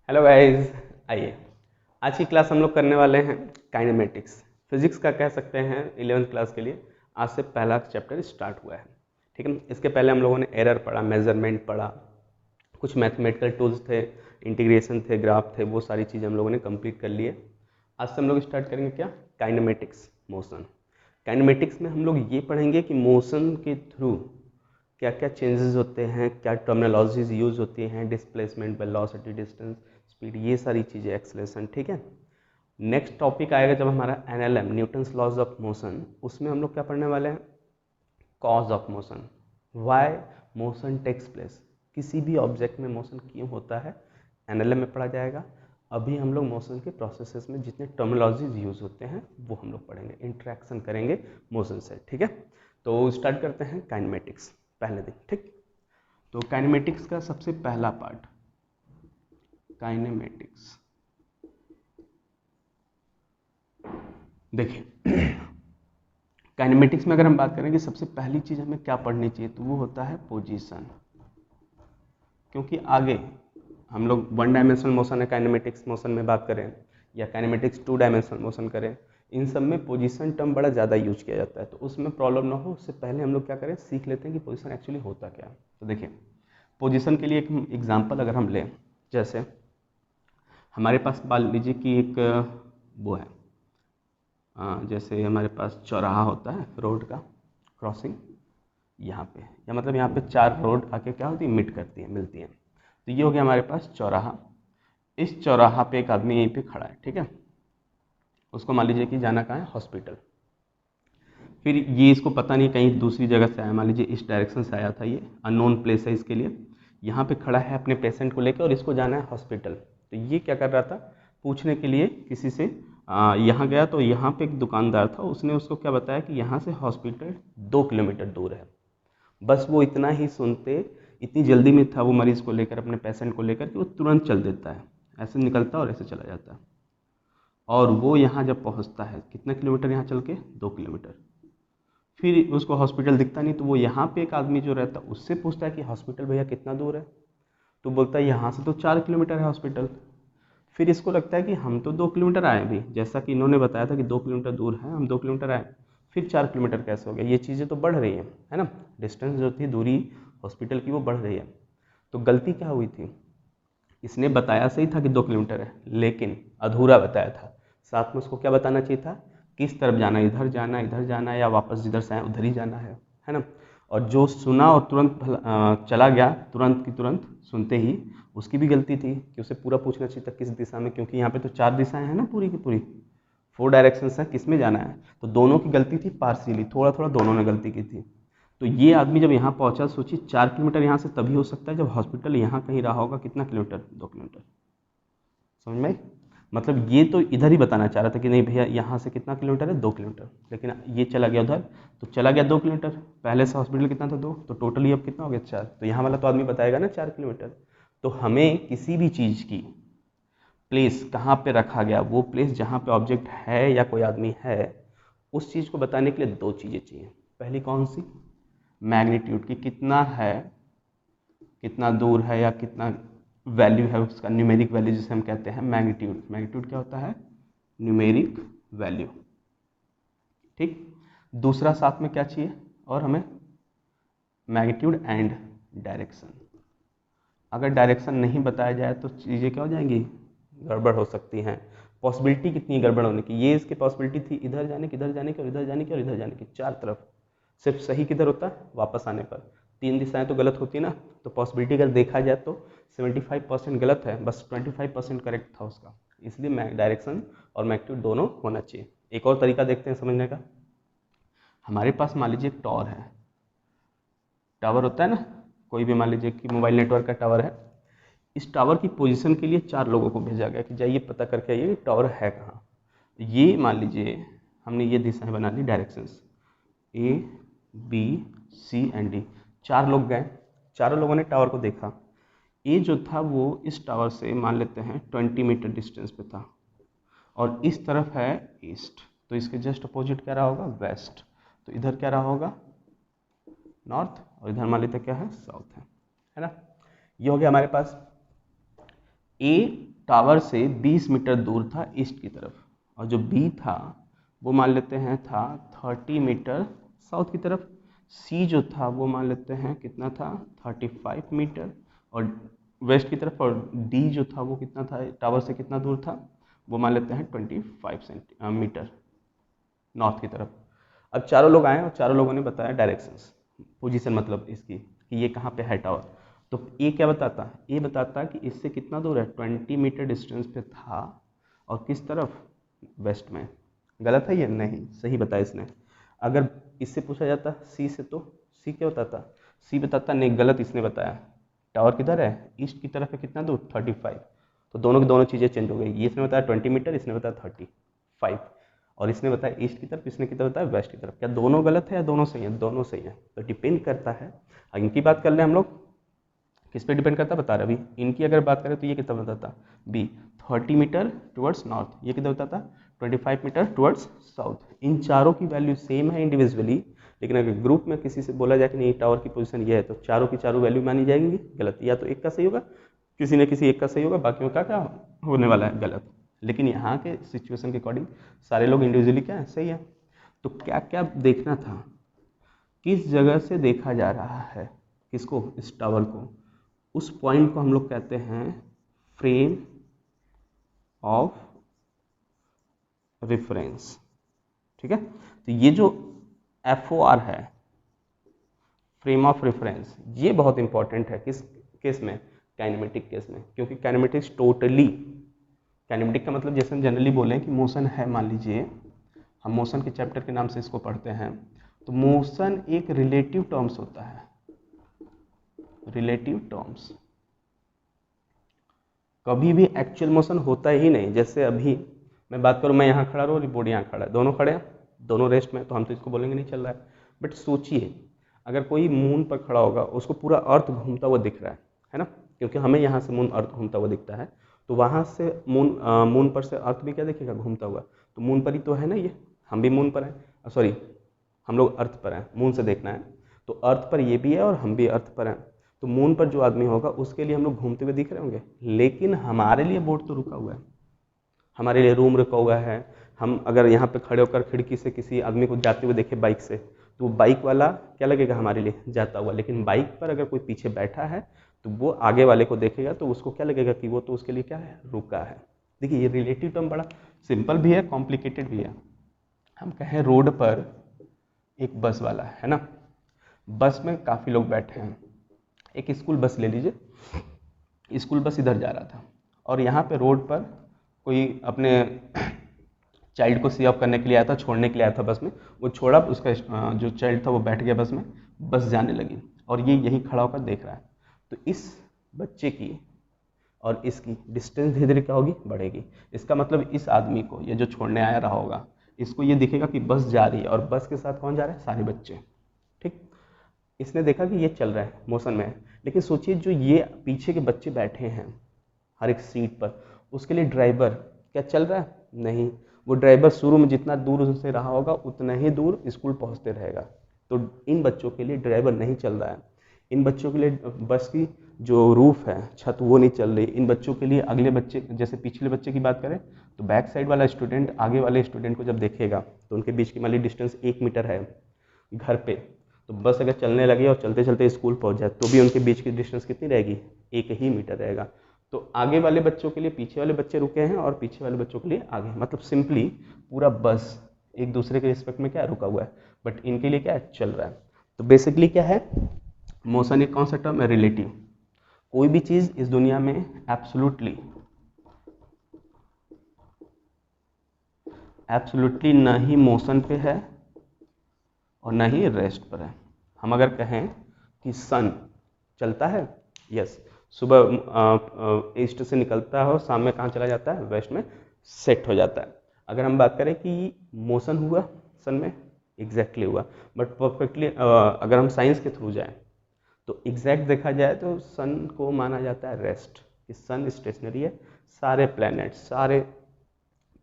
Hello guys, आइए आज की क्लास हम लोग करने वाले हैं काइनेमेटिक्स। फिजिक्स का कह सकते हैं 11th क्लास के लिए आज से पहला चैप्टर स्टार्ट हुआ है। ठीक है, इसके पहले हम लोगों ने एरर पढ़ा, मेजरमेंट पढ़ा, कुछ मैथमेटिकल टूल्स थे, इंटीग्रेशन थे, ग्राफ थे, वो सारी चीज़ें हम लोगों ने कंप्लीट कर लिए। आज से हम लोग स्टार्ट करेंगे क्या, काइनेमेटिक्स, मोशन। काइनेमेटिक्स में हम लोग ये पढ़ेंगे कि मोशन के थ्रू क्या क्या चेंजेस होते हैं, क्या टर्मिनोलॉजीज यूज होती हैं, डिस्प्लेसमेंट, वेलोसिटी, डिस्टेंस, स्पीड, ये सारी चीज़ें, एक्सेलरेशन। ठीक है, नेक्स्ट टॉपिक आएगा जब हमारा NLM, Newton's laws of motion, उसमें हम लोग क्या पढ़ने वाले हैं, cause of motion, why motion takes place, किसी भी ऑब्जेक्ट में मोशन क्यों होता है, एनएलएम में पढ़ा जाएगा। अभी हम लोग मोशन के प्रोसेसेस में जितने टर्मिनोलॉजीज यूज होते हैं वो हम लोग पढ़ेंगे, इंटरेक्शन करेंगे मोशन से। ठीक है, तो स्टार्ट करते हैं काइनेमेटिक्स पहले दिन। ठीक, तो काइनेमेटिक्स का सबसे पहला पार्ट, काइनेमेटिक्स। देखिए काइनेमेटिक्स में अगर हम बात करें कि सबसे पहली चीज हमें क्या पढ़नी चाहिए, तो वो होता है पोजीशन। क्योंकि आगे हम लोग वन डायमेंशनल मोशन है काइनेमेटिक्स मोशन में बात करें, या काइनेमेटिक्स टू डायमेंशनल मोशन करें, इन सब में पोजीशन टर्म बड़ा ज़्यादा यूज किया जाता है। तो उसमें प्रॉब्लम ना हो उससे पहले हम लोग क्या करें, सीख लेते हैं कि पोजीशन एक्चुअली होता क्या है। तो देखिए पोजीशन के लिए एक एग्जांपल अगर हम लें, जैसे हमारे पास मान लीजिए कि एक वो है, जैसे हमारे पास चौराहा होता है, रोड का क्रॉसिंग यहाँ पे, या मतलब यहाँ पे चार रोड आके क्या होती है, मिट करती है, मिलती हैं। तो ये हो गया हमारे पास चौराहा। इस चौराहा पे एक आदमी यहीं पे खड़ा है। ठीक है, उसको मान लीजिए कि जाना कहाँ है, हॉस्पिटल। फिर ये इसको पता नहीं कहीं दूसरी जगह से आया, मान लीजिए इस डायरेक्शन से आया था, ये अननोन प्लेस है इसके लिए, यहाँ पे खड़ा है अपने पेशेंट को लेकर और इसको जाना है हॉस्पिटल। तो ये क्या कर रहा था, पूछने के लिए किसी से यहाँ गया, तो यहाँ पे एक दुकानदार था, उसने उसको क्या बताया कि यहाँ से हॉस्पिटल 2 किलोमीटर दूर है। बस वो इतना ही सुनते, इतनी जल्दी में था वो मरीज़ को लेकर, अपने पेशेंट को लेकर, कि वो तुरंत चल देता है, ऐसे निकलता और ऐसे चला जाता है। और वो यहाँ जब पहुँचता है, कितना किलोमीटर यहाँ चल के, 2 किलोमीटर, फिर उसको हॉस्पिटल दिखता नहीं, तो वो यहाँ पे एक आदमी जो रहता है उससे पूछता है कि हॉस्पिटल भैया कितना दूर है, तो बोलता है यहाँ से तो 4 किलोमीटर है हॉस्पिटल। फिर इसको लगता है कि हम तो 2 किलोमीटर आए भी, जैसा कि इन्होंने बताया था कि 2 किलोमीटर दूर है, हम 2 किलोमीटर आए, फिर 4 किलोमीटर कैसे हो गया, ये चीज़ें तो बढ़ रही है ना, डिस्टेंस जो थी, दूरी हॉस्पिटल की, वो बढ़ रही है। तो गलती क्या हुई थी, इसने बताया सही था कि 2 किलोमीटर है, लेकिन अधूरा बताया था। साथ में उसको क्या बताना चाहिए था, किस तरफ जाना है, इधर जाना है, या वापस जिधर से आए उधर ही जाना है ना। और जो सुना और तुरंत चला गया, तुरंत की तुरंत सुनते ही, उसकी भी गलती थी कि उसे पूरा पूछना चाहिए था किस दिशा में, क्योंकि यहाँ पे तो 4 दिशाएं हैं ना, पूरी की पूरी 4 डायरेक्शंस है, किस में जाना है। तो दोनों की गलती थी, पार्शियली, थोड़ा थोड़ा दोनों ने गलती की थी। तो ये आदमी जब यहाँ पहुँचा, सोचिए 4 किलोमीटर यहाँ से तभी हो सकता है जब हॉस्पिटल यहाँ कहीं रहा होगा, कितना किलोमीटर, 2 किलोमीटर। समझ में आई? मतलब ये तो इधर ही बताना चाह रहा था कि नहीं भैया यहाँ से कितना किलोमीटर है, 2 किलोमीटर, लेकिन ये चला गया उधर, तो चला गया 2 किलोमीटर, पहले से हॉस्पिटल कितना था, 2, तो टोटली अब कितना हो गया, 4। तो यहाँ वाला तो आदमी बताएगा ना 4 किलोमीटर। तो हमें किसी भी चीज़ की प्लेस कहाँ पे रखा गया, वो प्लेस जहाँ पे ऑब्जेक्ट है या कोई आदमी है, उस चीज़ को बताने के लिए दो चीज़ें चाहिए। पहली कौन सी, मैग्नीट्यूड की, कितना है, कितना दूर है, या कितना वैल्यू है उसका, न्यूमेरिक वैल्यू जिसे हम कहते हैं मैग्नीट्यूड। मैग्नीट्यूड क्या होता है, न्यूमेरिक वैल्यू। ठीक, दूसरा साथ में क्या चाहिए, और हमें मैग्नीट्यूड एंड डायरेक्शन। अगर डायरेक्शन नहीं बताया जाए तो चीज़ें क्या हो जाएंगी, गड़बड़ हो सकती हैं। पॉसिबिलिटी कितनी गड़बड़ होने की, ये इसकी पॉसिबिलिटी थी इधर जाने की, इधर जाने की, और इधर जाने की, और इधर जाने की, 4 तरफ। सिर्फ सही किधर होता है, वापस आने पर। 3 दिशाएं तो गलत होती ना, तो पॉसिबिलिटी अगर देखा जाए तो 75% गलत है, बस 25% करेक्ट था उसका। इसलिए डायरेक्शन और मैग्नीट्यूड दोनों होना चाहिए। एक और तरीका देखते हैं समझने का। हमारे पास मान लीजिए एक टावर है, टावर होता है ना, कोई भी मान लीजिए कि मोबाइल नेटवर्क का टावर है। इस टावर की पोजीशन के लिए 4 लोगों को भेजा गया कि जाइए पता करके आइए टावर है कहाँ। ये मान लीजिए हमने ये दिशाएं बना ली, directions A B C and D. 4 लोग गए, चारों लोगों ने टावर को देखा। ए जो था वो इस टावर से मान लेते हैं 20 मीटर डिस्टेंस पे था, और इस तरफ है ईस्ट, तो इसके जस्ट अपोजिट क्या रहा होगा, वेस्ट। तो इधर क्या रहा होगा, नॉर्थ, और इधर मान लेते क्या है, साउथ है ना। ये हो गया हमारे पास ए टावर से 20 मीटर दूर था ईस्ट की तरफ, और जो बी था वो मान लेते हैं था 30 मीटर साउथ की तरफ, सी जो था वो मान लेते हैं कितना था 35 मीटर और वेस्ट की तरफ, और डी जो था वो कितना था टावर से कितना दूर था वो मान लेते हैं 25 मीटर नॉर्थ की तरफ। अब चारों लोग आए और चारों लोगों ने बताया डायरेक्शंस, पोजीशन मतलब इसकी कि ये कहाँ पे है टावर। तो ये क्या बताता, ये बताता कि इससे कितना दूर है 20 मीटर डिस्टेंस पे था, और किस तरफ वेस्ट में। गलत है ये? नहीं, सही बताया इसने। अगर इससे पूछा जाता सी से तो सी क्या बताता, सी बताता नहीं, गलत इसने बताया। टावर किधर है, ईस्ट की तरफ है, कितना दूर 35। तो दोनों की दोनों चीज़ें चेंज हो गई, ये इसने बताया 20 मीटर, इसने बताया 35, और इसने बताया ईस्ट की तरफ, इसने कितना बताया वेस्ट की तरफ। क्या दोनों गलत है या दोनों सही है? दोनों सही है। तो डिपेंड करता है, इनकी बात कर लें हम लोग, किस पे डिपेंड करता है बता रहे अभी। इनकी अगर बात करें तो ये कितना बताता बी 30 मीटर टुवर्ड्स नॉर्थ, ये कितना बताता 25 मीटर टुवर्ड्स साउथ। इन चारों की वैल्यू सेम है इंडिविजुअली, लेकिन अगर ग्रुप में किसी से बोला जाए कि नहीं टावर की पोजीशन ये है, तो चारों की चारों वैल्यू मानी जाएंगी गलत, या तो एक का सही होगा, किसी न किसी एक का सही होगा, बाकियों का क्या होने वाला है गलत। लेकिन यहाँ के सिचुएशन के अकॉर्डिंग सारे लोग इंडिविजुअली क्या है सही है। तो क्या क्या देखना था, किस जगह से देखा जा रहा है किसको, इस टावर को, उस पॉइंट को हम लोग कहते हैं फ्रेम ऑफ रेफरेंस। ठीक है, तो ये जो FOR है, फ्रेम ऑफ रेफरेंस, ये बहुत इंपॉर्टेंट है किस केस में, काइनेमेटिक केस में। क्योंकि काइनेमेटिक्स टोटली, काइनेमेटिक का मतलब जैसे हम जनरली बोलें कि मोशन है, मान लीजिए हम मोशन के चैप्टर के नाम से इसको पढ़ते हैं, तो मोशन एक रिलेटिव टर्म्स होता है, रिलेटिव टर्म्स। कभी भी एक्चुअल मोशन होता ही नहीं। जैसे अभी मैं बात करूँ, मैं यहाँ खड़ा रहूँ और बोर्ड यहाँ खड़ा है, दोनों खड़े हैं, दोनों रेस्ट में, तो हम तो इसको बोलेंगे नहीं चल रहा है। बट सोचिए अगर कोई मून पर खड़ा होगा, उसको पूरा अर्थ घूमता हुआ दिख रहा है ना, क्योंकि हमें यहाँ से मून अर्थ घूमता हुआ दिखता है, तो वहाँ से मून पर से अर्थ भी क्या दिखेगा घूमता हुआ। तो मून पर ही तो है ना ये, हम भी मून पर हैं, सॉरी हम लोग अर्थ पर हैं, मून से देखना है, तो अर्थ पर ये भी है और हम भी अर्थ पर हैं। तो मून पर जो आदमी होगा उसके लिए हम लोग घूमते हुए दिख रहे होंगे, लेकिन हमारे लिए बोट तो रुका हुआ है, हमारे लिए रूम रुका हुआ है। हम अगर यहाँ पे खड़े होकर खिड़की से किसी आदमी को जाते हुए देखे बाइक से, तो वो बाइक वाला क्या लगेगा हमारे लिए जाता हुआ, लेकिन बाइक पर अगर कोई पीछे बैठा है तो वो आगे वाले को देखेगा तो उसको क्या लगेगा कि वो तो उसके लिए क्या है, रुका है। देखिए ये रिलेटिव टर्म बड़ा सिंपल भी है, कॉम्प्लिकेटेड भी है। हम कहें रोड पर एक बस वाला है ना, बस में काफ़ी लोग बैठे हैं, एक स्कूल बस ले लीजिए, स्कूल बस इधर जा रहा था और यहाँ पे रोड पर कोई अपने चाइल्ड को सी ऑफ करने के लिए आया था, छोड़ने के लिए आया था बस में, वो छोड़ा, उसका जो चाइल्ड था वो बैठ गया बस में, बस जाने लगी और ये यहीं खड़ा होकर देख रहा है। तो इस बच्चे की और इसकी डिस्टेंस धीरे धीरे क्या होगी, बढ़ेगी। इसका मतलब इस आदमी को, ये जो छोड़ने आया रहा होगा, इसको ये दिखेगा कि बस जा रही है और बस के साथ कौन जा रहा है, सारे बच्चे। ठीक, इसने देखा कि ये चल रहा है, मोशन में है, लेकिन सोचिए जो ये पीछे के बच्चे बैठे हैं हर एक सीट पर, उसके लिए ड्राइवर क्या चल रहा है, नहीं। वो ड्राइवर शुरू में जितना दूर उनसे रहा होगा उतना ही दूर स्कूल पहुंचते रहेगा। तो इन बच्चों के लिए ड्राइवर नहीं चल रहा है, इन बच्चों के लिए बस की जो रूफ है, छत, वो नहीं चल रही। इन बच्चों के लिए अगले बच्चे, जैसे पिछले बच्चे की बात करें तो बैक साइड वाला स्टूडेंट आगे वाले स्टूडेंट को जब देखेगा तो उनके बीच की मान ली डिस्टेंस 1 मीटर है घर पे, तो बस अगर चलने लगे और चलते चलते स्कूल पहुंच जाए तो भी उनके बीच की डिस्टेंस कितनी रहेगी, 1 ही मीटर रहेगा। तो आगे वाले बच्चों के लिए पीछे वाले बच्चे रुके हैं और पीछे वाले बच्चों के लिए आगे, मतलब सिंपली पूरा बस एक दूसरे के रिस्पेक्ट में क्या रुका हुआ है, बट इनके लिए क्या है, चल रहा है। तो बेसिकली क्या है, मोशन एक कौन सा टर्म है, रिलेटिव। कोई भी चीज इस दुनिया में एब्सोल्युटली ना ही मोशन पे है और ना ही रेस्ट पर है। हम अगर कहें कि सन चलता है, यस, सुबह ईस्ट से निकलता है और शाम में कहाँ चला जाता है, वेस्ट में सेट हो जाता है। अगर हम बात करें कि मोशन हुआ सन में, एग्जैक्टली हुआ, बट परफेक्टली अगर हम साइंस के थ्रू जाएं तो एग्जैक्ट देखा जाए तो सन को माना जाता है रेस्ट, कि सन स्टेशनरी है, सारे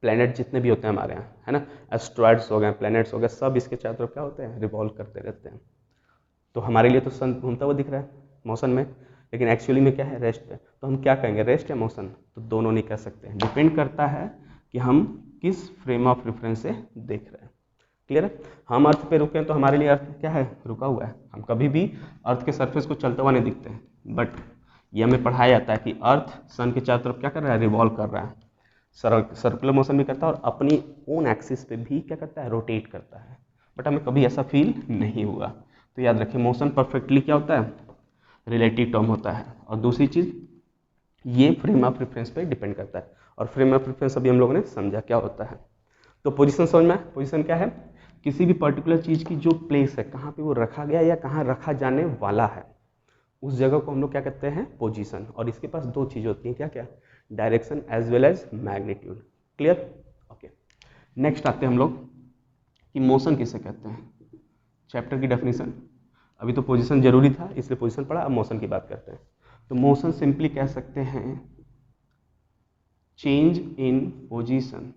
प्लैनेट जितने भी होते हैं हमारे यहाँ, है ना, एस्ट्रॉइड्स हो गए, प्लैनेट्स हो गए, सब इसके चारों तरफ क्या होते हैं, रिवॉल्व करते रहते हैं। तो हमारे लिए तो सन घूमता हुआ दिख रहा है मोशन में, लेकिन एक्चुअली में क्या है, रेस्ट पे। तो हम क्या कहेंगे, रेस्ट या मोशन? तो दोनों नहीं कह सकते हैं, डिपेंड करता है कि हम किस फ्रेम ऑफ रेफरेंस से देख रहे हैं। क्लियर है? हम अर्थ पे रुके हैं तो हमारे लिए अर्थ क्या है, रुका हुआ है। हम कभी भी अर्थ के सरफेस को चलता हुआ नहीं दिखते हैं, बट ये हमें पढ़ाया जाता है कि अर्थ सन के चारों तरफ क्या कर रहा है, रिवॉल्व कर रहा है, सर्कुलर मोशन भी करता है और अपनी ओन एक्सिस पे भी क्या करता है, रोटेट करता है। बट हमें कभी ऐसा फील नहीं हुआ। तो याद रखिए, मोशन परफेक्टली क्या होता है, रिलेटिव टर्म होता है। और दूसरी चीज़, ये फ्रेम ऑफ रेफरेंस पे डिपेंड करता है। और फ्रेम ऑफ रेफरेंस अभी हम लोगों ने समझा क्या होता है। तो पोजीशन समझ में, पोजीशन क्या है, किसी भी पर्टिकुलर चीज़ की जो प्लेस है, कहाँ पे वो रखा गया या कहाँ रखा जाने वाला है, उस जगह को हम लोग क्या कहते हैं, पोजीशन। और इसके पास दो चीज़ होती हैं, क्या क्या, direction as well as magnitude. Clear? Okay, next आते हैं हम लोग कि मोशन किसे कहते हैं। चैप्टर की डेफिनेशन, अभी तो पोजीशन जरूरी था इसलिए पोजीशन पढ़ा, अब मोशन की बात करते हैं। तो मोशन सिंपली कह सकते हैं चेंज इन पोजीशन।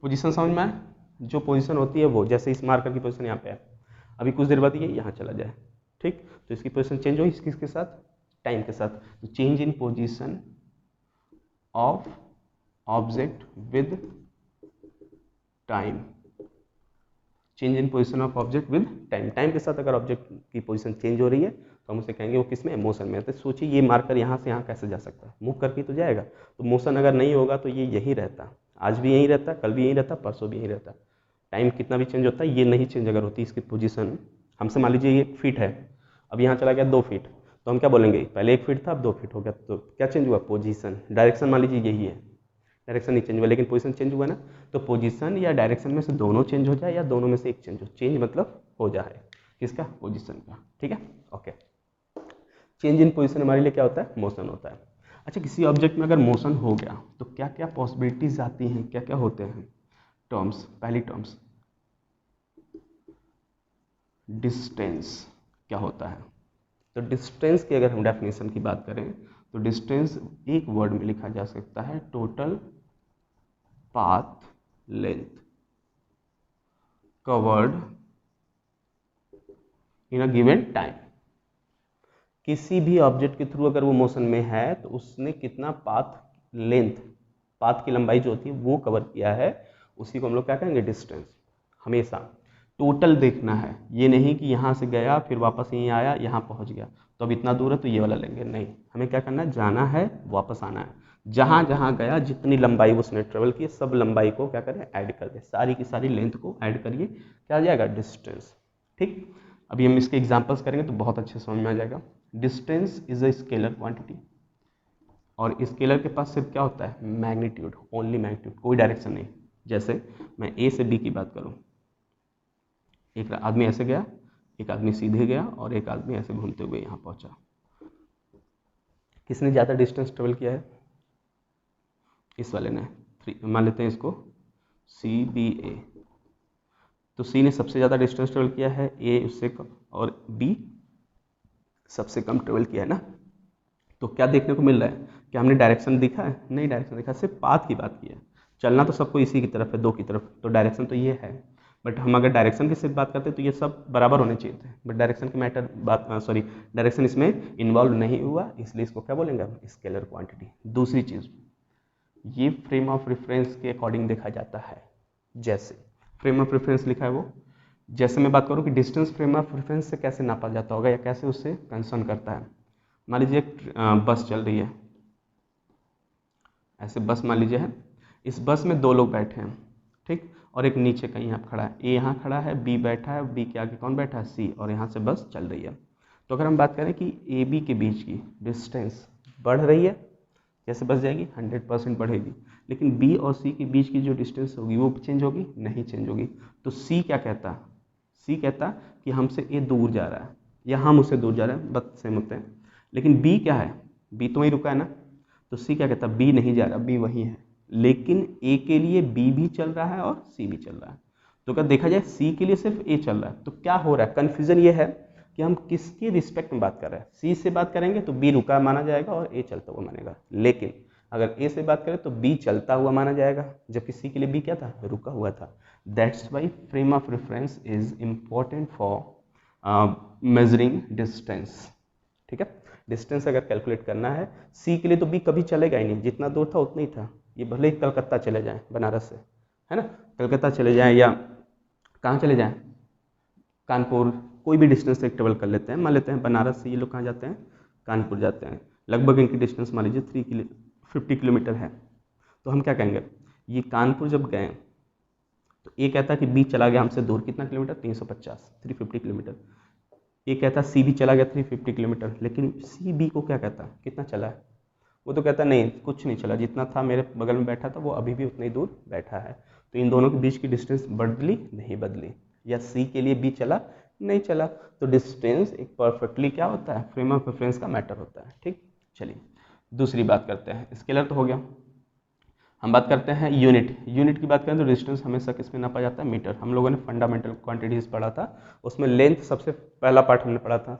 पोजीशन समझ में आए? जो पोजीशन होती है वो, जैसे इस मार्कर की पोजीशन यहाँ पे है, अभी कुछ देर बाद ये यहाँ चला जाए, ठीक, तो इसकी पोजीशन चेंज होगी किसके साथ, टाइम के साथ। तो change in position of object with time, change in position of object with time, time के साथ अगर ऑब्जेक्ट की पोजीशन चेंज हो रही है तो हम उसे कहेंगे वो किस में, मोशन में। तो सोचिए ये मार्कर यहाँ से यहाँ कैसे जा सकता है, मूव करके तो जाएगा। तो मोशन अगर नहीं होगा तो ये यहीं रहता, आज भी यहीं रहता, कल भी यहीं रहता, परसों भी यहीं रहता। टाइम कितना भी चेंज होता है, ये नहीं चेंज अगर होती इसकी पोजीशन। हमसे मान लीजिए ये फीट है, अब यहाँ चला गया 2 फीट, तो हम क्या बोलेंगे, पहले 1 फीट था अब 2 फीट हो गया, तो क्या चेंज हुआ, पोजीशन। डायरेक्शन मान लीजिए यही है, डायरेक्शन नहीं चेंज हुआ लेकिन पोजीशन चेंज हुआ ना। तो पोजीशन या डायरेक्शन में से दोनों चेंज हो जाए या दोनों में से एक चेंज हो, चेंज मतलब हो जाए किसका, पोजीशन का। ठीक है, ओके। चेंज इन पोजीशन हमारे लिए क्या होता है, मोशन होता है। अच्छा, किसी ऑब्जेक्ट में अगर मोशन हो गया तो क्या क्या पॉसिबिलिटीज आती हैं, क्या क्या होते हैं टर्म्स। पहली टर्म्स डिस्टेंस, क्या होता है। तो डिस्टेंस की अगर हम डेफिनेशन की बात करें तो डिस्टेंस एक वर्ड में लिखा जा सकता है, total path length covered in a given time. किसी भी ऑब्जेक्ट के थ्रू अगर वो मोशन में है तो उसने कितना पाथ लेंथ, पाथ की लंबाई जो होती है वो कवर किया है, उसी को हम लोग क्या कहेंगे, डिस्टेंस। हमेशा टोटल देखना है, ये नहीं कि यहाँ से गया फिर वापस यहीं आया यहाँ पहुँच गया तो अब इतना दूर है तो ये वाला लेंगे, नहीं, हमें क्या करना है, जाना है वापस आना है। जहाँ जहाँ गया जितनी लंबाई उसने ट्रेवल की सब लंबाई को क्या करें, ऐड कर दे, सारी की सारी लेंथ को ऐड करिए, क्या आ जाएगा, डिस्टेंस। ठीक, अभी हम इसके एग्जांपल्स करेंगे तो बहुत अच्छे समझ में आ जाएगा। Distance is a scalar quantity, और स्केलर के पास सिर्फ क्या होता है, मैग्नीट्यूड, ओनली मैग्नीट्यूड, कोई डायरेक्शन नहीं। जैसे मैं ए से बी की बात करूं, एक आदमी ऐसे गया, एक आदमी सीधे गया और एक आदमी ऐसे घूमते हुए यहाँ पहुंचा। किसने ज़्यादा डिस्टेंस ट्रेवल किया है, इस वाले ने। मान लेते हैं इसको सी बी ए, तो सी ने सबसे ज़्यादा डिस्टेंस ट्रेवल किया है, ए उससे कम और बी सबसे कम ट्रेवल किया है ना। तो क्या देखने को मिल रहा है, क्या हमने डायरेक्शन दिखा है, नहीं डायरेक्शन दिखा, सिर्फ पाथ की बात की है। चलना तो सबको इसी की तरफ है, 2 की तरफ, तो डायरेक्शन तो ये है। बट हम अगर डायरेक्शन की सिर्फ बात करते हैं तो ये सब बराबर होने चाहिए थे, बट डायरेक्शन की मैटर बात डायरेक्शन इसमें इन्वॉल्व नहीं हुआ, इसलिए इसको क्या बोलेंगे हम, स्केलर क्वांटिटी। दूसरी चीज़, ये फ्रेम ऑफ रेफरेंस के अकॉर्डिंग देखा जाता है। जैसे फ्रेम ऑफ रेफरेंस लिखा है वो, जैसे मैं बात करूँ कि डिस्टेंस फ्रेम ऑफ रेफरेंस से कैसे नापा जाता होगा या कैसे उससे कंसर्न करता है। मान लीजिए एक बस चल रही है, ऐसे बस मान लीजिए है, इस बस में 2 लोग बैठे हैं, ठीक, और एक नीचे कहीं यहाँ खड़ा है, ए यहाँ खड़ा है, बी बैठा है, बी के आगे कौन बैठा है, सी, और यहाँ से बस चल रही है। तो अगर हम बात करें कि ए बी के बीच की डिस्टेंस बढ़ रही है, कैसे बस जाएगी, 100% बढ़ेगी, लेकिन बी और सी के बीच की जो डिस्टेंस होगी वो चेंज होगी, नहीं चेंज होगी। तो सी क्या कहता, सी कहता कि हमसे ए दूर जा रहा है या हम उससे दूर जा रहे हैं, बस सेम होते हैं। लेकिन बी क्या है, बी तो वहीं रुका है ना, तो सी क्या कहता है, बी नहीं जा रहा, बी वहीं है, लेकिन ए के लिए बी भी चल रहा है और सी भी चल रहा है। तो अगर देखा जाए सी के लिए सिर्फ ए चल रहा है, तो क्या हो रहा है, कन्फ्यूजन ये है कि हम किसके रिस्पेक्ट में बात कर रहे हैं। सी से बात करेंगे तो बी रुका माना जाएगा और ए चलता हुआ मानेगा, लेकिन अगर ए से बात करें तो बी चलता हुआ माना जाएगा, जबकि सी के लिए बी क्या था, रुका हुआ था। That's why frame of reference is important for measuring distance. ठीक है, डिस्टेंस अगर कैलकुलेट करना है सी के लिए तो बी कभी चलेगा ही नहीं, जितना दूर था उतना ही था। ये भले ही कलकत्ता चले जाएं बनारस से, है ना, कलकत्ता चले जाएं या कहाँ चले जाएं, कानपुर, कोई भी डिस्टेंस एक ट्रेवल कर लेते हैं। मान लेते हैं बनारस से ये लोग कहाँ जाते हैं, कानपुर जाते हैं, लगभग इनकी डिस्टेंस मान लीजिए 50 किलोमीटर है। तो हम क्या कहेंगे, ये कानपुर जब गए तो ए कहता है कि बी चला गया हमसे दूर कितना किलोमीटर, 350, 350 किलोमीटर। ये कहता सी भी चला गया 350 किलोमीटर, लेकिन सी बी को क्या कहता कितना चला है, वो तो कहता नहीं कुछ नहीं चला, जितना था मेरे बगल में बैठा था वो अभी भी उतना ही दूर बैठा है। तो इन दोनों के बीच की डिस्टेंस बदली नहीं बदली, या सी के लिए बी चला नहीं चला। तो डिस्टेंस एक परफेक्टली क्या होता है, फ्रेम ऑफ रेफरेंस का मैटर होता है। ठीक, चलिए दूसरी बात करते हैं, स्केलर तो हो गया। हम बात करते हैं यूनिट। यूनिट की बात करें तो डिस्टेंस हमेशा किस में नापा जाता है, मीटर। हम लोगों ने फंडामेंटल क्वांटिटीज पढ़ा था, उसमें लेंथ सबसे पहला पार्ट हमने पढ़ा था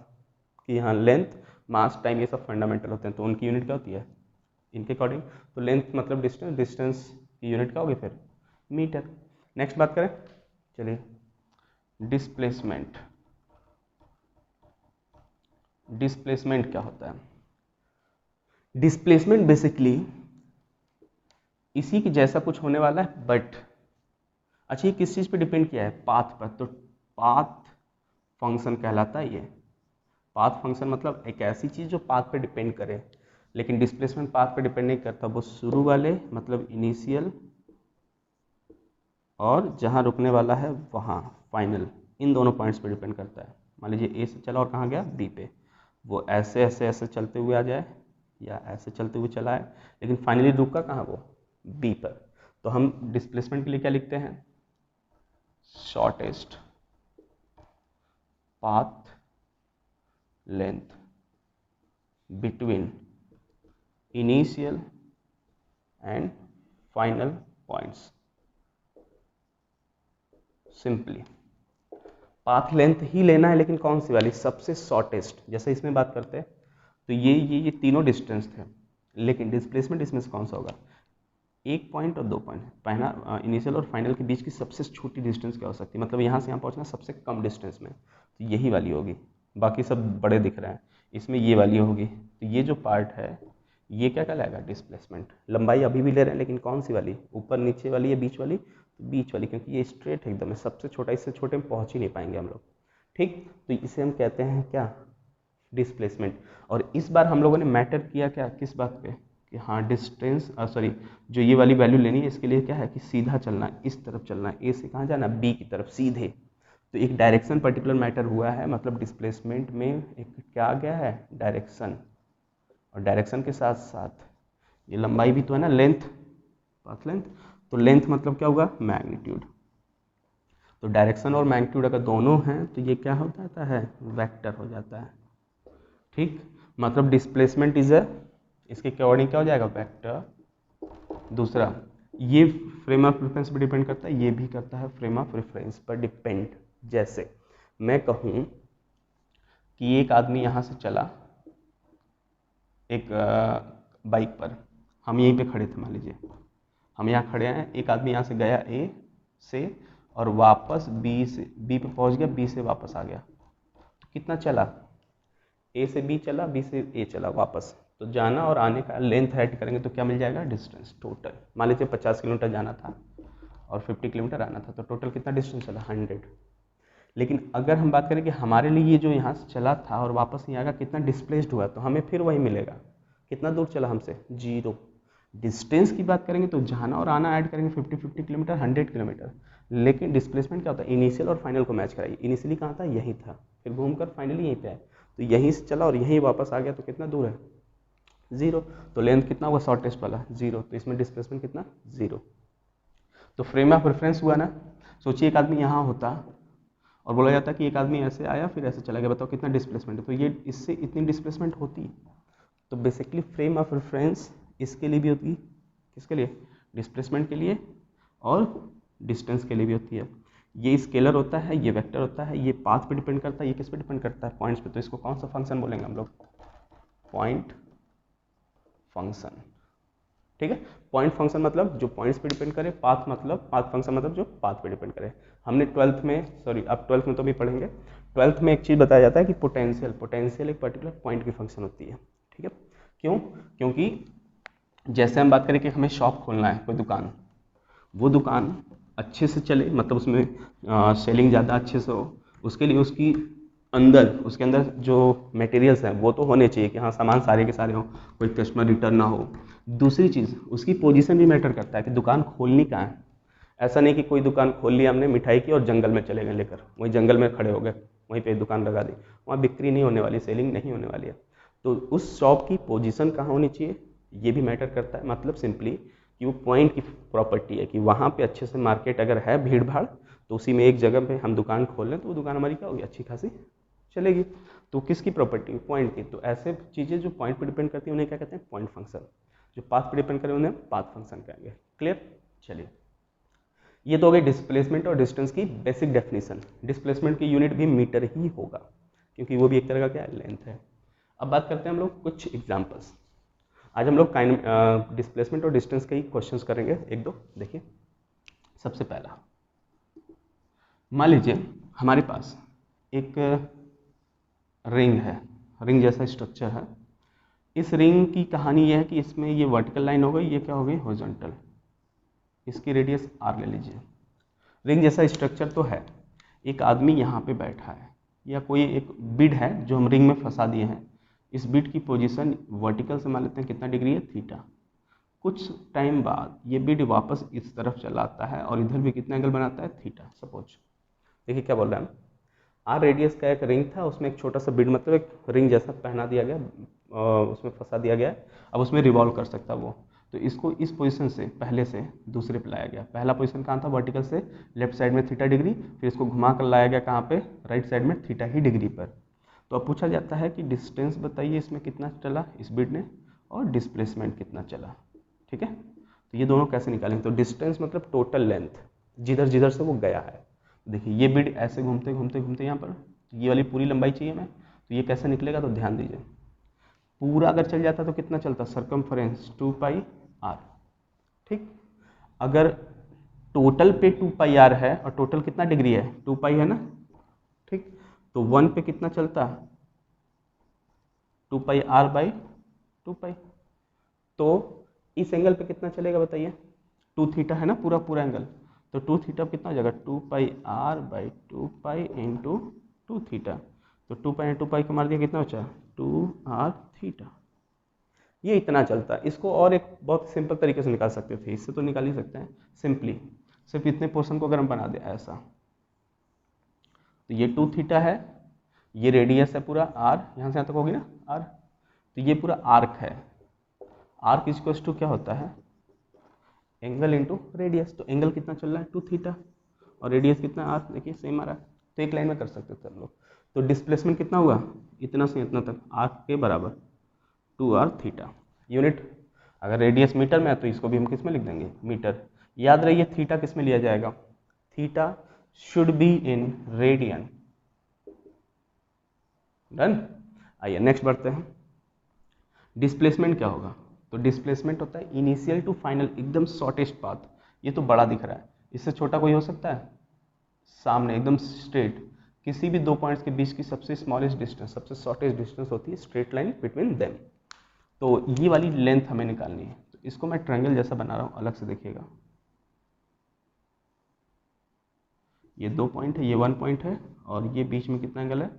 कि हाँ लेंथ, मास, टाइम ये सब फंडामेंटल होते हैं। तो उनकी यूनिट क्या होती है इनके अकॉर्डिंग, तो लेंथ मतलब डिस्टेंस, डिस्टेंस की यूनिट क्या होगी फिर मीटर। नेक्स्ट बात करें, चलिए डिस्प्लेसमेंट। डिस्प्लेसमेंट क्या होता है, डिस्प्लेसमेंट बेसिकली इसी के जैसा कुछ होने वाला है, बट अच्छा ये किस चीज़ पे डिपेंड किया है, पाथ पर। तो पाथ फंक्शन कहलाता है ये। पाथ फंक्शन मतलब एक ऐसी चीज़ जो पाथ पे डिपेंड करे, लेकिन डिस्प्लेसमेंट पाथ पे डिपेंड नहीं करता, वो शुरू वाले मतलब इनिशियल और जहाँ रुकने वाला है वहाँ फाइनल, इन दोनों पॉइंट्स पे डिपेंड करता है। मान लीजिए ए से चला और कहाँ गया बी पे, वो ऐसे ऐसे ऐसे चलते हुए आ जाए या ऐसे चलते हुए चला है, लेकिन फाइनली रुका कहाँ वो बी पर। तो हम डिस्प्लेसमेंट के लिए क्या लिखते हैं, shortest path length between initial and final points. Simply path length ही लेना है, लेकिन कौन सी वाली, सबसे शॉर्टेस्ट। जैसे इसमें बात करते हैं तो ये तीनों डिस्टेंस थे, लेकिन डिस्प्लेसमेंट इसमें से कौन सा होगा, एक पॉइंट और दो पॉइंट, पहला इनिशियल और फाइनल के बीच की सबसे छोटी डिस्टेंस क्या हो सकती है, मतलब यहाँ से यहाँ पहुँचना सबसे कम डिस्टेंस में, तो यही वाली होगी। बाकी सब बड़े दिख रहे हैं, इसमें ये वाली होगी। तो ये जो पार्ट है ये क्या कहलाएगा, डिस्प्लेसमेंट। लंबाई अभी भी ले रहे हैं, लेकिन कौन सी वाली, ऊपर नीचे वाली या बीच वाली, तो बीच वाली, क्योंकि ये स्ट्रेट है एकदम है, सबसे छोटा, इससे छोटे में पहुँच ही नहीं पाएंगे हम लोग। ठीक, तो इसे हम कहते हैं क्या, डिस्प्लेसमेंट। और इस बार हम लोगों ने मैटर किया क्या, किस बात पे, कि हाँ डिस्टेंस सॉरी जो ये वाली वैल्यू लेनी है इसके लिए क्या है कि सीधा चलना है, इस तरफ चलना है, ए से कहाँ जाना, बी की तरफ सीधे। तो एक डायरेक्शन पर्टिकुलर मैटर हुआ है, मतलब डिस्प्लेसमेंट में एक क्या आ गया है, डायरेक्शन। और डायरेक्शन के साथ साथ ये लंबाई भी तो है ना, लेंथ, पाथ लेंथ। तो लेंथ मतलब क्या होगा, मैग्नीट्यूड। तो डायरेक्शन और मैग्नीट्यूड अगर दोनों हैं तो ये क्या हो जाता है, वेक्टर हो जाता है। ठीक, मतलब डिस्प्लेसमेंट इज अ, इसके अकॉर्डिंग क्या हो जाएगा, वेक्टर। दूसरा ये फ्रेम ऑफ रेफरेंस पर डिपेंड करता है, ये भी करता है फ्रेम ऑफ रेफरेंस पर डिपेंड। जैसे मैं कहूँ कि एक आदमी यहाँ से चला एक बाइक पर, हम यहीं पे खड़े थे, मान लीजिए हम यहाँ खड़े हैं, एक आदमी यहाँ से गया ए से और वापस बी से, बी पे पहुँच गया, बी से वापस आ गया, तो कितना चला, ए से बी चला, बी से ए चला वापस। तो जाना और आने का लेंथ ऐड करेंगे तो क्या मिल जाएगा, डिस्टेंस टोटल। मान लीजिए 50 किलोमीटर जाना था और 50 किलोमीटर आना था, तो टोटल कितना डिस्टेंस चला, 100। लेकिन अगर हम बात करें कि हमारे लिए ये जो यहाँ से चला था और वापस नहीं आएगा, कितना डिस्प्लेस्ड हुआ, तो हमें फिर वही मिलेगा, कितना दूर चला हमसे, 0। डिस्टेंस की बात करेंगे तो जाना और आना ऐड करेंगे 50 किलोमीटर, 100 किलोमीटर। लेकिन डिस्प्लेसमेंट क्या होता है, इनिशियल और फाइनल को मैच कराइए। इनिशियली कहाँ था, यहीं था, फिर घूमकर फाइनली यहीं पे आए, तो यहीं से चला और यहीं वापस आ गया, तो कितना दूर है, 0। तो लेंथ कितना हुआ शॉर्टेस्ट वाला, 0। तो इसमें डिस्प्लेसमेंट कितना, 0। तो फ्रेम ऑफ रेफरेंस हुआ ना। सोचिए एक आदमी यहाँ होता और बोला जाता कि एक आदमी ऐसे आया फिर ऐसे चला गया, बताओ कितना डिस्प्लेसमेंट है। तो ये इससे इतनी डिस्प्लेसमेंट होती। तो बेसिकली फ्रेम ऑफ रेफरेंस इसके लिए भी होती है, किसके लिए, डिस्प्लेसमेंट के लिए और डिस्टेंस के लिए भी होती है। ये स्केलर होता है, ये वेक्टर होता है, ये पाथ पे डिपेंड करता है, ये किस पे डिपेंड करता है, पॉइंट्स पे। तो इसको कौन सा फंक्शन बोलेंगे हम लोग, पॉइंट फंक्शन। ठीक है। पॉइंट फंक्शन मतलब जो पॉइंट्स पे डिपेंड करे, पाथ मतलब पाथ फंक्शन मतलब जो पाथ पे डिपेंड करे। हमने 12th में, सॉरी अब 12th में तो भी पढ़ेंगे, 12th में एक चीज़ बताया जाता है कि पोटेंशियल, पोटेंशियल एक पर्टिकुलर पॉइंट की फंक्शन होती है। ठीक है, क्यों? क्योंकि जैसे हम बात करें कि हमें शॉप खोलना है, कोई दुकान, वो दुकान अच्छे से चले, मतलब उसमें सेलिंग ज़्यादा अच्छे से हो, उसके लिए उसकी अंदर, उसके अंदर जो मटेरियल्स हैं वो तो होने चाहिए कि हाँ सामान सारे के सारे हों, कोई कस्टमर रिटर्न ना हो। दूसरी चीज़, उसकी पोजीशन भी मैटर करता है कि दुकान खोलनी कहाँ है। ऐसा नहीं कि कोई दुकान खोल ली हमने मिठाई की और जंगल में चले गए लेकर, वहीं जंगल में खड़े हो गए, वहीं पे दुकान लगा दी, वहाँ बिक्री नहीं होने वाली, सेलिंग नहीं होने वाली है। तो उस शॉप की पोजीशन कहाँ होनी चाहिए ये भी मैटर करता है। मतलब सिंपली कि वो पॉइंट की प्रॉपर्टी है कि वहाँ पे अच्छे से मार्केट अगर है, भीड़ भाड़, तो उसी में एक जगह पे हम दुकान खोल लें तो वो दुकान हमारी क्या होगी, अच्छी खासी चलेगी। तो किसकी प्रॉपर्टी, पॉइंट की। तो ऐसे चीज़ें जो पॉइंट पे डिपेंड करती है उन्हें क्या कहते हैं, पॉइंट फंक्शन। जो पाथ पे डिपेंड करें उन्हें पाथ फंक्शन कहेंगे। क्लियर? चलिए, ये तो हो गई डिस्प्लेसमेंट और डिस्टेंस की बेसिक डेफिनेशन। डिस्प्लेसमेंट की यूनिट भी मीटर ही होगा, क्योंकि वो भी एक तरह का क्या है, लेंथ है। अब बात करते हैं हम लोग कुछ एग्जांपल्स। आज हम लोग डिस्प्लेसमेंट और डिस्टेंस के ही क्वेश्चंस करेंगे, एक दो। देखिए, सबसे पहला, मान लीजिए हमारे पास एक रिंग है, रिंग जैसा स्ट्रक्चर है। इस रिंग की कहानी यह है कि इसमें ये वर्टिकल लाइन हो गई, ये क्या हो गई, हॉरिजॉन्टल। इसकी रेडियस आर ले लीजिए। रिंग जैसा स्ट्रक्चर तो है, एक आदमी यहाँ पे बैठा है, या कोई एक बिड है जो हम रिंग में फंसा दिए हैं। इस बिड की पोजीशन वर्टिकल से मान लेते हैं कितना डिग्री है, थीटा। कुछ टाइम बाद ये बिड वापस इस तरफ चला आता है और इधर भी कितना एंगल बनाता है, थीटा। सपोज देखिए क्या बोल रहे हैं हम, आर रेडियस का एक रिंग था, उसमें एक छोटा सा बिड, मतलब एक रिंग जैसा पहना दिया गया, उसमें फंसा दिया गया है। अब उसमें रिवॉल्व कर सकता वो, तो इसको इस पोजीशन से पहले से दूसरे पे लाया गया। पहला पोजीशन कहाँ था, वर्टिकल से लेफ्ट साइड में थीटा डिग्री, फिर इसको घुमा कर लाया गया कहाँ पे, राइट साइड में थीटा ही डिग्री पर। तो अब पूछा जाता है कि डिस्टेंस बताइए इसमें कितना चला इस बिड ने, और डिस्प्लेसमेंट कितना चला। ठीक है, तो ये दोनों कैसे निकालेंगे। तो डिस्टेंस मतलब टोटल लेंथ, जिधर जिधर से वो गया है। देखिए ये बिड ऐसे घूमते घूमते घूमते यहाँ पर, तो ये वाली पूरी लंबाई चाहिए हमें, तो ये कैसे निकलेगा, तो ध्यान दीजिए, पूरा अगर चल जाता तो कितना चलता, सरकमफ्रेंस 2 पाई आर। ठीक, अगर टोटल पे 2 पाई आर है, और टोटल कितना डिग्री है, 2 पाई है ना, ठीक, तो 1 पे कितना चलता, 2 पाई आर बाई 2 पाई। तो इस एंगल पे कितना चलेगा बताइए, 2 थीटा है ना, पूरा पूरा एंगल, तो 2 थीटा कितना हो जाएगा, 2 pi r by 2 pi into 2 theta. तो 2 पाई 2 पाई को मार दिया, कितना बचा, 2 आर थीटा। ये इतना चलता है। इसको और एक बहुत सिंपल तरीके से निकाल सकते थे, इससे तो निकाल ही सकते हैं सिंपली। सिर्फ इतने पोर्शन को अगर हम बना दें ऐसा, तो ये 2 थीटा है, ये रेडियस है पूरा आर, यहाँ से यहाँ तक होगी ना आर, तो ये पूरा आर्क है। आर्क इक्वल्स टू क्या होता है, एंगल इंटू रेडियस। तो एंगल कितना चल रहा है, 2 थीटा, और रेडियस कितना आर, देखिए सेम आ रहा है। तो एक लाइन में कर सकते थे हम लोग। तो डिस्प्लेसमेंट कितना हुआ, इतना से इतना तक, आर्क के बराबर 2 आर थीटा। यूनिट अगर रेडियस मीटर में है तो इसको भी हम किस में लिख देंगे, मीटर। याद रहिए थीटा किस में लिया जाएगा, theta should be in radian. Done. आइए नेक्स्ट बढ़ते हैं। डिस्प्लेसमेंट क्या होगा, तो डिस्प्लेसमेंट होता है इनिशियल टू फाइनल, एकदम शॉर्टेस्ट पाथ। ये तो बड़ा दिख रहा है, इससे छोटा कोई हो सकता है, सामने एकदम स्ट्रेट, किसी भी दो पॉइंट्स के बीच की सबसे स्मॉलेस्ट डिस्टेंस, सबसे शॉर्टेस्ट डिस्टेंस होती है स्ट्रेट लाइन बिटवीन देम। तो ये वाली लेंथ हमें निकालनी है। तो इसको मैं ट्रायंगल जैसा बना रहा हूँ, अलग से देखिएगा। ये 2 पॉइंट है, ये 1 पॉइंट है, और ये बीच में कितना एंगल है,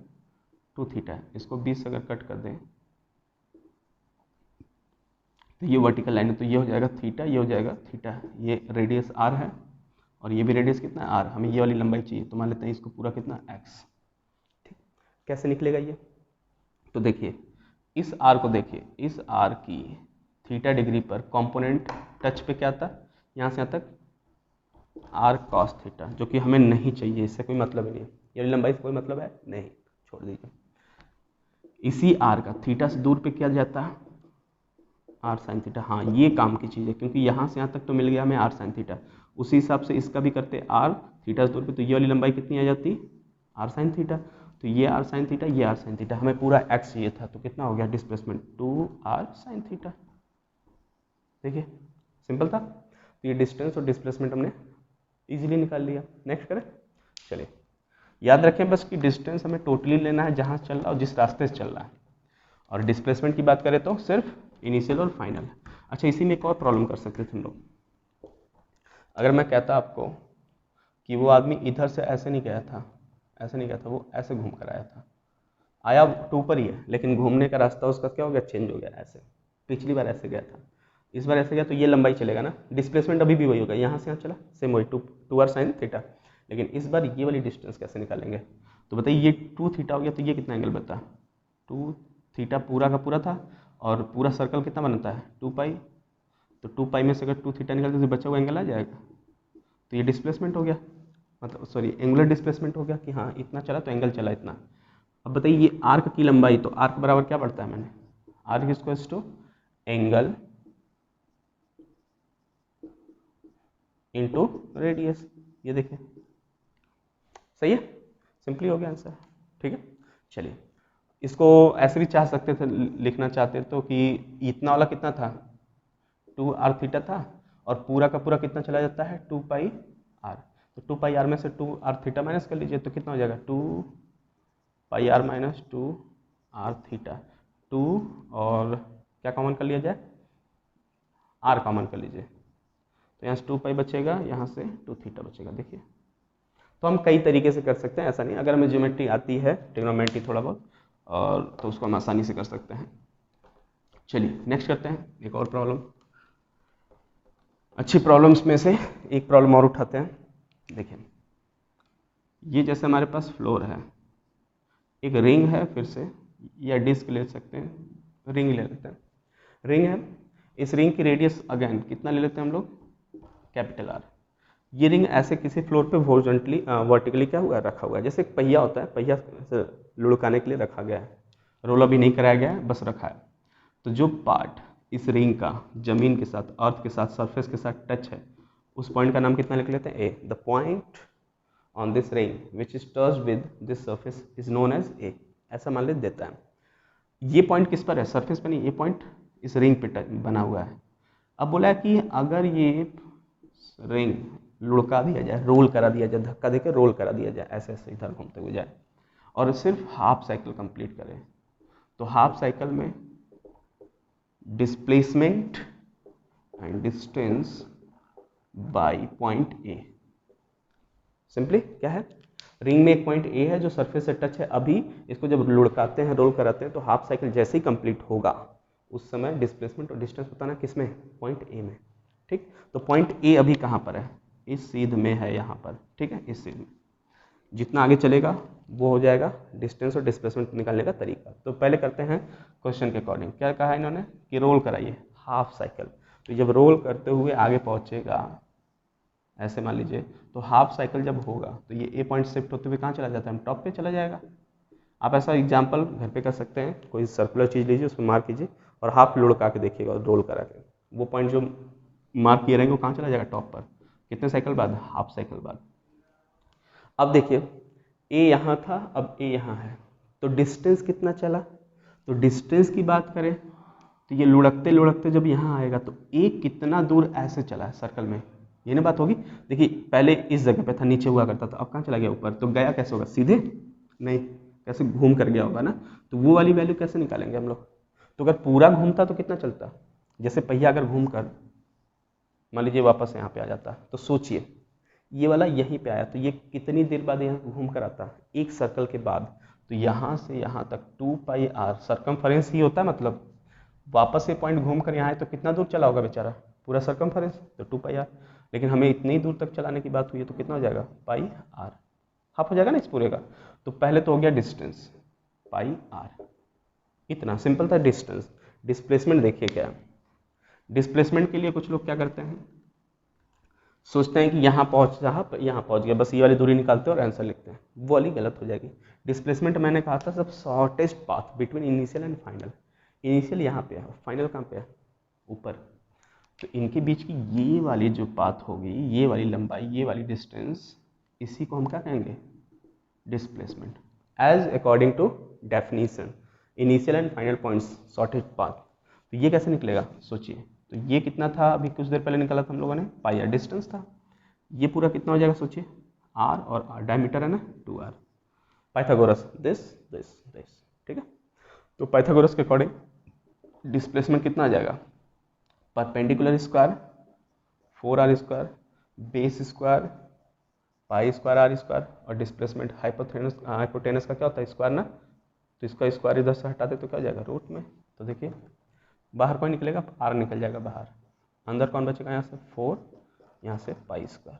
2 थीटा है। इसको 20 से अगर कट कर दें तो ये वर्टिकल लाइन है, तो ये हो जाएगा थीटा, ये हो जाएगा थीटा। ये रेडियस आर है, और ये भी रेडियस कितना है आर। हमें ये वाली लंबाई चाहिए, तो मान लेते हैं इसको पूरा कितना, एक्स। ठीक, कैसे निकलेगा ये, तो देखिए इस आर को देखिए, इस आर की थीटा डिग्री पर कंपोनेंट टच पे क्या था, यहाँ से यहाँ तक आर कॉस थीटा, जो कि हमें नहीं चाहिए, इससे कोई मतलब ही नहीं है, ये लंबाई से कोई मतलब है नहीं, छोड़ दीजिए। इसी आर का थीटा से दूर पे क्या जाता है, आर साइन थीटा। हाँ ये काम की चीज़ है, क्योंकि यहाँ से यहाँ तक तो मिल गया हमें आर साइन थीटा, उसी हिसाब से इसका भी करते आर थीटा से दूर पे, तो ये वाली लंबाई कितनी आ जाती, आर साइन थीटा। तो ये आर साइन थीटा, ये आर साइन थीटा, हमें पूरा एक्स चाहिए था, तो कितना हो गया डिस्प्लेसमेंट, 2 आर साइन थीटा। देखिए सिंपल था। तो ये डिस्टेंस और डिस्प्लेसमेंट हमने इजीली निकाल लिया। नेक्स्ट करें, चलिए याद रखें बस कि डिस्टेंस हमें टोटली लेना है जहाँ चल रहा है और जिस रास्ते से चल रहा है, और डिस्प्लेसमेंट की बात करें तो सिर्फ इनिशियल और फाइनल। अच्छा, इसी में एक और प्रॉब्लम कर सकते थे हम लोग। अगर मैं कहता आपको कि वो आदमी इधर से ऐसे नहीं गया था, ऐसे नहीं गया था, वो ऐसे घूम कर आया था, आया टू पर ही है लेकिन घूमने का रास्ता उसका क्या हो गया, चेंज हो गया। ऐसे पिछली बार ऐसे गया था, इस बार ऐसे गया, तो ये लंबाई चलेगा ना, डिस्प्लेसमेंट अभी भी वही होगा, यहाँ से यहाँ चला सेम वही टू आर साइन थीटा, लेकिन इस बार ये वाली डिस्टेंस कैसे निकालेंगे। तो बताइए ये 2 थीटा हो गया, तो ये कितना एंगल बता, 2 थीटा पूरा का पूरा था, और पूरा सर्कल कितना बनता है 2 पाई, तो 2 पाई में से अगर 2 थीटा निकालते तो बचा हुआ एंगल आ जाएगा। तो ये डिस्प्लेसमेंट हो गया, मतलब सॉरी एंगुलर डिस्प्लेसमेंट हो गया कि हाँ इतना चला तो एंगल चला इतना। अब बताइए ये आर्क की लंबाई, तो आर्क बराबर क्या पढ़ता है मैंने, arc equals to angle into radius. ये देखिए सही है, सिंपली हो गया आंसर। ठीक है, चलिए इसको ऐसे भी चाह सकते थे, लिखना चाहते तो कि इतना वाला कितना था 2 आर थीटा था, और पूरा का पूरा कितना चला जाता है 2 पाई आर, तो 2 पाई आर में से 2 आर थीटा माइनस कर लीजिए, तो कितना हो जाएगा 2 pi are minus 2 are theta, 2 और क्या कॉमन कर लिया जाए, आर कॉमन कर लीजिए, तो यहाँ से 2 पाई बचेगा, यहाँ से 2 थीटा बचेगा। देखिए तो हम कई तरीके से कर सकते हैं, ऐसा नहीं, अगर हमें ज्योमेट्री आती है, ट्रिग्नोमेट्री थोड़ा बहुत, और तो उसको हम आसानी से कर सकते हैं। चलिए नेक्स्ट करते हैं एक और प्रॉब्लम। अच्छी प्रॉब्लम्स में से एक प्रॉब्लम और उठाते हैं। देखिए ये जैसे हमारे पास फ्लोर है, एक रिंग है, फिर से या डिस्क ले सकते हैं, रिंग ले लेते हैं, रिंग है, इस रिंग की रेडियस अगेन कितना ले लेते हैं हम लोग, कैपिटल आर। ये रिंग ऐसे किसी फ्लोर पे हॉरिजॉन्टली वर्टिकली क्या हुआ है, रखा हुआ है, जैसे एक पहिया होता है, पहिया से लुढ़काने के लिए रखा गया है, रोल अभी नहीं कराया गया है, बस रखा है। तो जो पार्ट इस रिंग का जमीन के साथ, अर्थ के साथ, सरफेस के साथ टच है, उस पॉइंट का नाम कितना लिख लेते हैं, A. The point on this ring which is touched with this surface is known as A, ऐसा मान ले देता है। ये पॉइंट किस पर है, सरफेस पर नहीं, ये पॉइंट इस रिंग पे बना हुआ है। अब बोला है कि अगर ये रिंग लुढ़का दिया जाए, रोल करा दिया जाए, धक्का देकर रोल करा दिया जाए, ऐसे ऐसे इधर घूमते हुए जाए, और सिर्फ हाफ साइकिल कंप्लीट करें, तो हाफ साइकिल में displacement and distance by point A. Simply क्या है, रिंग में एक पॉइंट ए है जो सरफेस से टच है, अभी इसको जब लुढ़काते हैं, रोल कराते हैं, तो हाफ साइकिल जैसे ही कंप्लीट होगा उस समय डिस्प्लेसमेंट और डिस्टेंस बताना किस में, पॉइंट ए में। ठीक, तो पॉइंट ए अभी कहाँ पर है, इस सीध में है यहाँ पर। ठीक है, इस सीध में जितना आगे चलेगा वो हो जाएगा डिस्टेंस और डिस्प्लेसमेंट निकालने का तरीका। तो पहले करते हैं क्वेश्चन के अकॉर्डिंग, क्या कहा है इन्होंने कि रोल कराइए हाफ साइकिल, तो जब रोल करते हुए आगे पहुँचेगा, ऐसे मान लीजिए, तो हाफ साइकिल जब होगा तो ये ए पॉइंट शिफ्ट होते हुए कहाँ चला जाता है, टॉप पे चला जाएगा। आप ऐसा एग्जाम्पल घर पे कर सकते हैं, कोई सर्कुलर चीज़ लीजिए, उसमें मार्क कीजिए और हाफ लुढ़का के देखिएगा और रोल करा के, वो पॉइंट जो मार्क किए रहेंगे वो कहाँ चला जाएगा, टॉप पर। कितने साइकिल बाद, हाफ साइकिल बाद। अब देखिए ए यहाँ था, अब ए यहाँ है, तो डिस्टेंस कितना चला, तो डिस्टेंस की बात करें तो ये लुढ़कते लुढ़कते जब यहाँ आएगा तो ए कितना दूर ऐसे चला है सर्कल में, ये ना बात होगी। देखिए पहले इस जगह पे था, नीचे हुआ करता था, अब कहाँ चला गया, ऊपर, तो गया कैसे होगा, सीधे नहीं, कैसे घूम कर गया होगा ना, तो वो वाली वैल्यू कैसे निकालेंगे हम लोग। तो अगर पूरा घूमता तो कितना चलता, जैसे पहिया अगर घूम कर मान लीजिए वापस यहाँ पे आ जाता, तो सोचिए ये वाला यहीं पे आया, तो ये कितनी देर बाद यहाँ घूम कर आता, एक सर्कल के बाद, तो यहाँ से यहाँ तक 2 पाई आर सर्कमफरेंस ही होता है, मतलब वापस से पॉइंट घूम कर यहाँ आए तो कितना दूर चला होगा बेचारा, पूरा सर्कमफरेंस, तो 2 पाई आर, लेकिन हमें इतनी दूर तक चलाने की बात हुई है तो कितना हो जाएगा, पाई आर, हाफ हो जाएगा ना इस पूरे का। तो पहले तो हो गया डिस्टेंस पाई आर, इतना सिंपल था डिस्टेंस। डिस्प्लेसमेंट देखिए क्या, डिस्प्लेसमेंट के लिए कुछ लोग क्या करते हैं, सोचते हैं कि यहाँ पहुँच गया, बस ये वाली दूरी निकालते हैं और आंसर लिखते हैं, वो वाली गलत हो जाएगी। डिस्प्लेसमेंट मैंने कहा था सब shortest path between initial and final, initial यहाँ पे है, फाइनल कहाँ पे है, ऊपर, तो इनके बीच की ये वाली जो पाथ होगी, ये वाली लंबाई, ये वाली डिस्टेंस, इसी को हम क्या कहेंगे, displacement, as according to definition, initial and final points shortest path. तो ये कैसे निकलेगा, सोचिए तो ये कितना था, अभी कुछ देर पहले निकाला था हम लोगों ने, पाई आर डिस्टेंस था। ये पूरा कितना हो जाएगा सोचिए, आर और आर, डायमीटर है ना 2r। Pythagoras this this this, ठीक है। तो पाइथागोरस के अकॉर्डिंग डिस्प्लेसमेंट कितना आ जाएगा, perpendicular square 4r square base square pi square r square, और डिस्प्लेसमेंट हाइपोटेनस का क्या होता है स्क्वायर ना, तो इसका स्क्वायर इधर से हटा दे तो क्या हो जाएगा रूट में। तो देखिए बाहर कौन निकलेगा, आर निकल जाएगा बाहर, अंदर कौन बचेगा, यहाँ से 4, यहाँ से पाई स्क्वायर।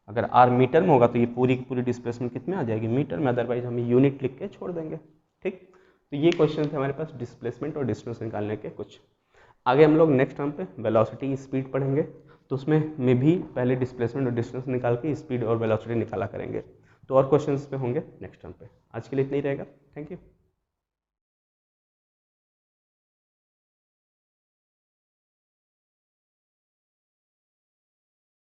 अगर आर मीटर में होगा तो ये पूरी की पूरी डिस्प्लेसमेंट कितने आ जाएगी, मीटर में, अदरवाइज हम यूनिट लिख के छोड़ देंगे, ठीक। तो ये क्वेश्चन थे हमारे पास डिस्प्लेसमेंट और डिस्टेंस निकालने के कुछ। आगे हम लोग नेक्स्ट टर्म पे वेलोसिटी स्पीड पढ़ेंगे, तो उसमें भी पहले डिस्प्लेसमेंट और डिस्टेंस निकाल के स्पीड और वेलोसिटी निकाला करेंगे। तो और क्वेश्चंस पे होंगे नेक्स्ट टर्म पे। आज के लिए इतना ही रहेगा, थैंक यू।